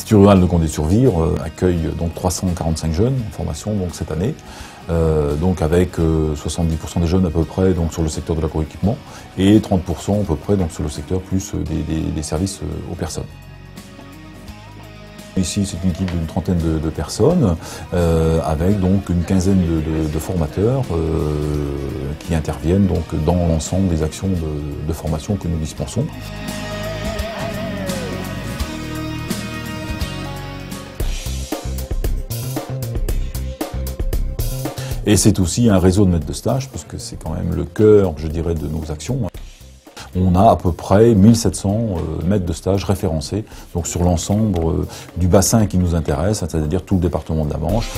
l'Institut rural de Condé-sur-Vire accueille donc 345 jeunes en formation donc, cette année, donc avec 70% des jeunes à peu près donc, sur le secteur de l'agroéquipement et 30% à peu près donc, sur le secteur plus des services aux personnes. Ici, c'est une équipe d'une trentaine de personnes, avec donc une quinzaine de formateurs qui interviennent donc dans l'ensemble des actions de formation que nous dispensons. Et c'est aussi un réseau de maîtres de stage, parce que c'est quand même le cœur, je dirais, de nos actions. On a à peu près 1700 maîtres de stage référencés donc sur l'ensemble du bassin qui nous intéresse, c'est-à-dire tout le département de la Manche.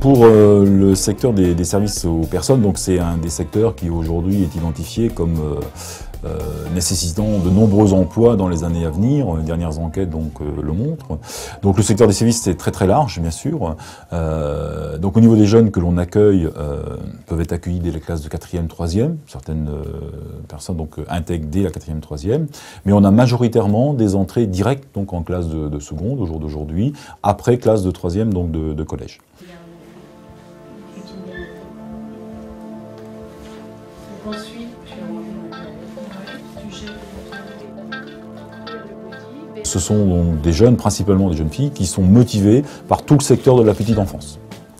Pour le secteur des services aux personnes, donc c'est un des secteurs qui aujourd'hui est identifié comme nécessitant de nombreux emplois dans les années à venir. Les dernières enquêtes donc, le montrent. Donc le secteur des services c'est très large bien sûr. Donc au niveau des jeunes que l'on accueille, peuvent être accueillis dès les classes de 4e, 3e. Certaines personnes donc, intègrent dès la 4e, 3e. Mais on a majoritairement des entrées directes donc, en classe de seconde au jour d'aujourd'hui, après classe de 3e donc de collège. Ce sont donc des jeunes, principalement des jeunes filles, qui sont motivées par tout le secteur de la petite enfance.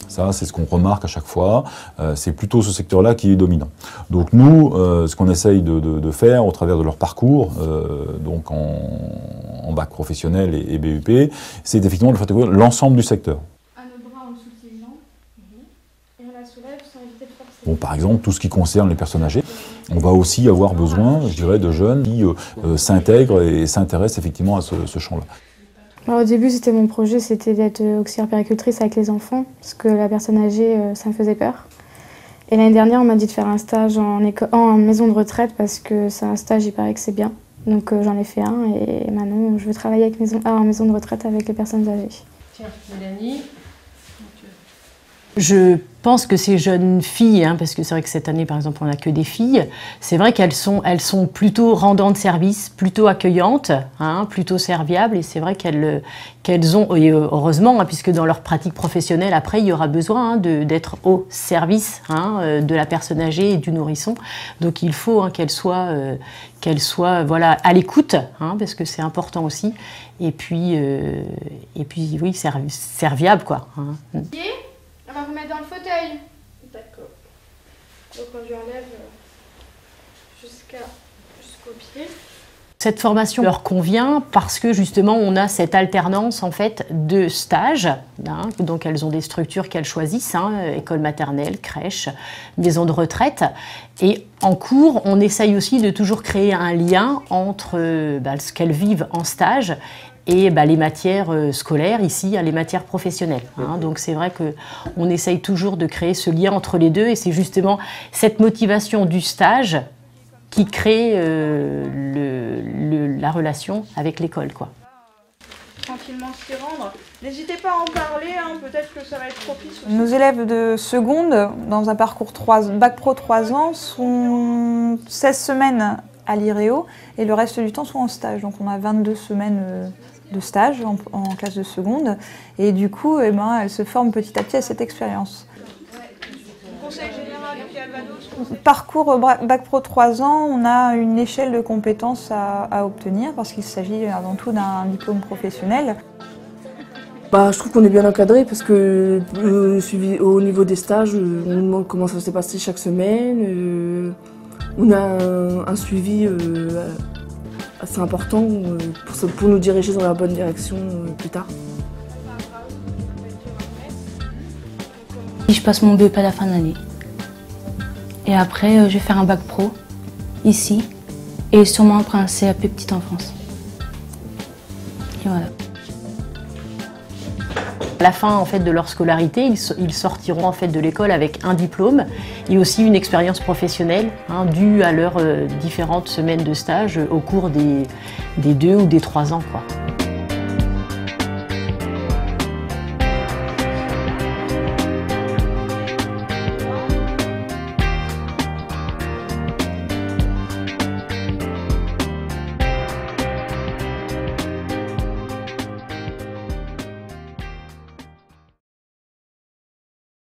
Ça, c'est ce qu'on remarque à chaque fois. C'est plutôt ce secteur-là qui est dominant. Donc nous, ce qu'on essaye de faire au travers de leur parcours, donc en bac professionnel et BUP, c'est effectivement de faire découvrir l'ensemble du secteur. Bon, par exemple, tout ce qui concerne les personnes âgées, on va aussi avoir besoin, je dirais, de jeunes qui s'intègrent et s'intéressent effectivement à ce champ-là. Alors, au début, c'était mon projet, c'était d'être auxiliaire puéricultrice avec les enfants, parce que la personne âgée, ça me faisait peur. Et l'année dernière, on m'a dit de faire un stage en maison de retraite, parce que c'est un stage, il paraît que c'est bien. Donc j'en ai fait un, et maintenant, je veux travailler en maison de retraite avec les personnes âgées. Tiens, Mélanie. Je pense que ces jeunes filles, parce que c'est vrai que cette année, par exemple, on n'a que des filles, c'est vrai qu'elles sont plutôt rendantes de service, plutôt accueillantes, plutôt serviables, et c'est vrai qu'elles ont, et heureusement, puisque dans leur pratique professionnelle, après, il y aura besoin d'être au service de la personne âgée et du nourrisson. Donc il faut qu'elles soient voilà, à l'écoute, parce que c'est important aussi, et puis oui, serviable, quoi. On va vous mettre dans le fauteuil. D'accord. Donc on lui enlève jusqu'au pied. Cette formation leur convient parce que justement on a cette alternance en fait de stages, donc elles ont des structures qu'elles choisissent, école maternelle, crèche, maison de retraite, et en cours on essaye aussi de toujours créer un lien entre ce qu'elles vivent en stage et les matières scolaires, ici, les matières professionnelles. Donc c'est vrai qu'on essaye toujours de créer ce lien entre les deux, et c'est justement cette motivation du stage qui crée la relation avec l'école, quoi. Tranquillement s'y rendre. N'hésitez pas à en parler, peut-être que ça va être propice. Nos élèves de seconde, dans un parcours Bac Pro 3 ans, sont 16 semaines à l'IREO, et le reste du temps sont en stage. Donc on a 22 semaines de stage en classe de seconde, et du coup elles se forment petit à petit à cette expérience. Conseil général du Calvados. Parcours Bac Pro 3 ans, on a une échelle de compétences à obtenir, parce qu'il s'agit avant tout d'un diplôme professionnel. Je trouve qu'on est bien encadré, parce que au niveau des stages, on nous demande comment ça s'est passé chaque semaine. On a un suivi assez important pour nous diriger dans la bonne direction plus tard. Je passe mon BEP à la fin de l'année. Et après, je vais faire un bac pro, ici, et sûrement après un CAP petite enfance. Et voilà. À la fin en fait, de leur scolarité, ils sortiront en fait, de l'école avec un diplôme et aussi une expérience professionnelle due à leurs différentes semaines de stage au cours des 2 ou des 3 ans, quoi.